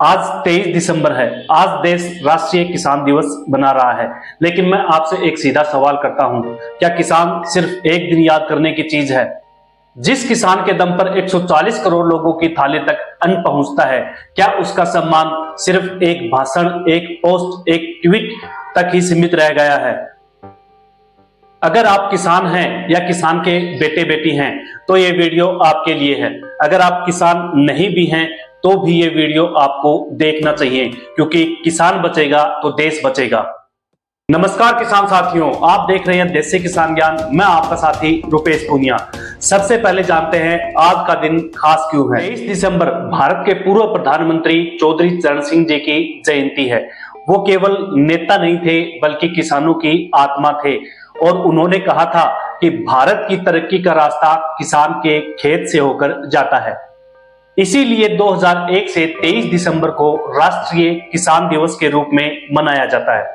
आज 23 दिसंबर है। आज देश राष्ट्रीय किसान दिवस मना रहा है, लेकिन मैं आपसे एक सीधा सवाल करता हूं, क्या किसान सिर्फ एक दिन याद करने की चीज है? जिस किसान के दम पर 140 करोड़ लोगों की थाली तक अन्न पहुंचता है, क्या उसका सम्मान सिर्फ एक भाषण, एक पोस्ट, एक ट्वीट तक ही सीमित रह गया है? अगर आप किसान हैं या किसान के बेटे बेटी हैं तो ये वीडियो आपके लिए है। अगर आप किसान नहीं भी हैं तो भी ये वीडियो आपको देखना चाहिए, क्योंकि किसान बचेगा तो देश बचेगा। नमस्कार किसान साथियों, आप देख रहे हैं देसी किसान ज्ञान। मैं आपका साथी रुपेश पूनिया। सबसे पहले जानते हैं आज का दिन खास क्यों है। 23 दिसंबर भारत के पूर्व प्रधानमंत्री चौधरी चरण सिंह जी की जयंती है। वो केवल नेता नहीं थे बल्कि किसानों की आत्मा थे, और उन्होंने कहा था कि भारत की तरक्की का रास्ता किसान के खेत से होकर जाता है। इसीलिए 2001 से 23 दिसंबर को राष्ट्रीय किसान दिवस के रूप में मनाया जाता है।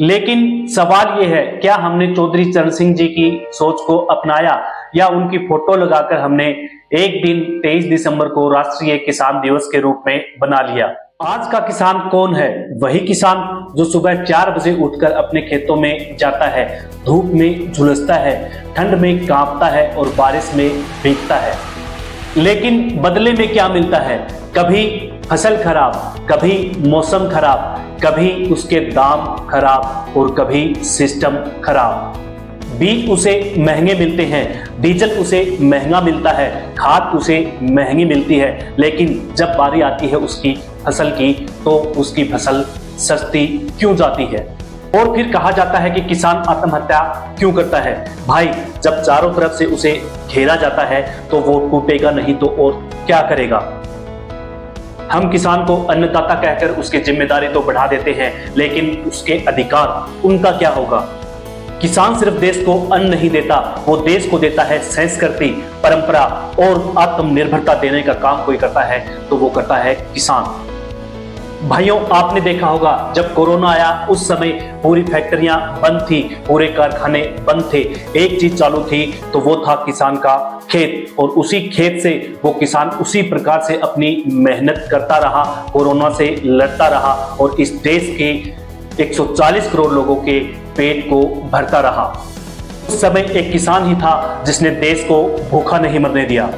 लेकिन सवाल यह है, क्या हमने चौधरी चरण सिंह जी की सोच को अपनाया या उनकी फोटो लगाकर हमने एक दिन 23 दिसंबर को राष्ट्रीय किसान दिवस के रूप में बना लिया? आज का किसान कौन है? वही किसान जो सुबह 4 बजे उठकर अपने खेतों में जाता है, धूप में झुलसता है, ठंड में कांपता है और बारिश में भीगता है। लेकिन बदले में क्या मिलता है? कभी फसल खराब, कभी मौसम खराब, कभी उसके दाम खराब और कभी सिस्टम खराब। बीज उसे महंगे मिलते हैं, डीजल उसे महंगा मिलता है, खाद उसे महंगी मिलती है, लेकिन जब बारी आती है उसकी फसल की तो उसकी फसल सस्ती क्यों जाती है? और फिर कहा जाता है कि किसान आत्महत्या क्यों करता है? भाई, जब चारों तरफ से उसे घेरा जाता है तो वो टूटेगा नहीं तो और क्या करेगा? हम किसान को अन्नदाता कहकर उसकी जिम्मेदारी तो बढ़ा देते हैं, लेकिन उसके अधिकार उनका क्या होगा? किसान सिर्फ देश को अन्न नहीं देता, वो देश को देता है संस्कृति, परंपरा और आत्मनिर्भरता देने का काम कोई करता है तो वो करता है किसान। भाइयों, आपने देखा होगा जब कोरोना आया उस समय पूरी फैक्ट्रियां बंद थी, पूरे कारखाने बंद थे। एक चीज चालू थी तो वो था किसान का खेत, और उसी खेत से वो किसान उसी प्रकार से अपनी मेहनत करता रहा, कोरोना से लड़ता रहा और इस देश के 140 करोड़ लोगों के पेट को भरता रहा। उस समय एक किसान ही था जिसने देश को भूखा नहीं मरने दिया।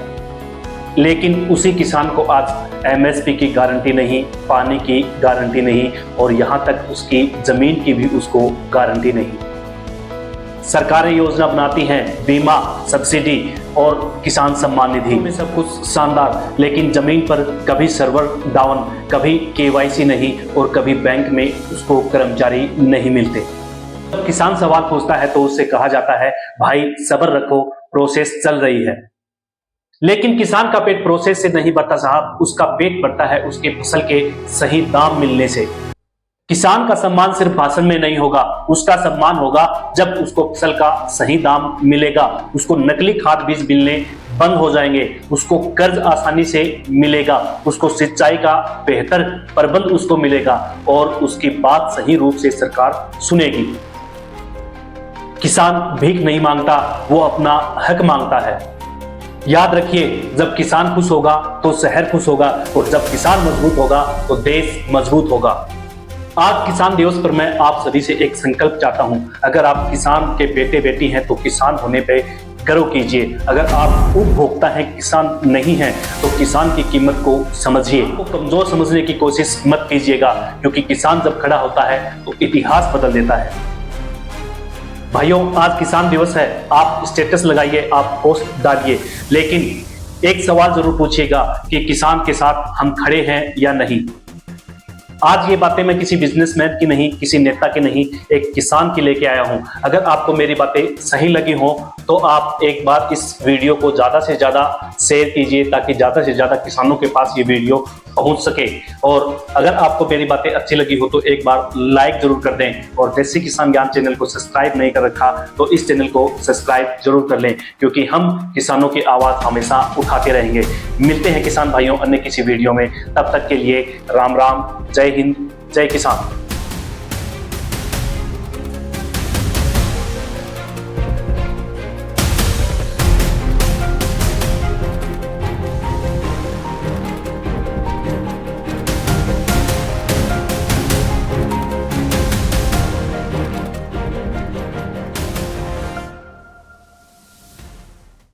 लेकिन उसी किसान को आज एमएसपी की गारंटी नहीं, पानी की गारंटी नहीं और यहां तक उसकी जमीन की भी उसको गारंटी नहीं। सरकारें योजना बनाती हैं, बीमा, सब्सिडी और किसान सम्मान निधि में सब कुछ शानदार, लेकिन जमीन पर कभी सर्वर डाउन, कभी केवाईसी नहीं और कभी बैंक में उसको कर्मचारी नहीं मिलते। जब किसान सवाल पूछता है तो उससे कहा जाता है, भाई सब्र रखो, प्रोसेस चल रही है। लेकिन किसान का पेट प्रोसेस से नहीं भरता साहब, उसका पेट भरता है उसके फसल के सही दाम मिलने से। किसान का सम्मान सिर्फ भाषण में नहीं होगा, उसका सम्मान होगा जब उसको फसल का सही दाम मिलेगा, उसको नकली खाद बीज मिलने बंद हो जाएंगे, उसको कर्ज आसानी से मिलेगा, उसको सिंचाई का बेहतर प्रबंध उसको मिलेगा और उसकी बात सही रूप से सरकार सुनेगी। किसान भीख नहीं मांगता, वो अपना हक मांगता है। याद रखिए, जब किसान खुश होगा तो शहर खुश होगा और जब किसान मजबूत होगा तो देश मजबूत होगा। आज किसान दिवस पर मैं आप सभी से एक संकल्प चाहता हूं, अगर आप किसान के बेटे बेटी हैं तो किसान होने पे गर्व कीजिए। अगर आप उपभोक्ता हैं, किसान नहीं हैं, तो किसान की कीमत को समझिए। को कमजोर समझने की कोशिश मत कीजिएगा, क्योंकि किसान जब खड़ा होता है तो इतिहास बदल देता है। भाइयों, आज किसान दिवस है, आप स्टेटस लगाइए, आप पोस्ट डालिए, लेकिन एक सवाल जरूर पूछिएगा कि किसान के साथ हम खड़े हैं या नहीं। आज ये बातें मैं किसी बिजनेसमैन की नहीं, किसी नेता की नहीं, एक किसान की लेके आया हूं। अगर आपको मेरी बातें सही लगी हो तो आप एक बार इस वीडियो को ज्यादा से ज्यादा शेयर कीजिए, ताकि ज्यादा से ज्यादा किसानों के पास ये वीडियो पहुंच सके। और अगर आपको मेरी बातें अच्छी लगी हो तो एक बार लाइक जरूर कर दें, और देसी किसान ज्ञान चैनल को सब्सक्राइब नहीं कर रखा तो इस चैनल को सब्सक्राइब जरूर कर लें, क्योंकि हम किसानों की आवाज हमेशा उठाते रहेंगे। मिलते हैं किसान भाइयों अन्य किसी वीडियो में, तब तक के लिए राम राम, जय हिंद, जय किसान।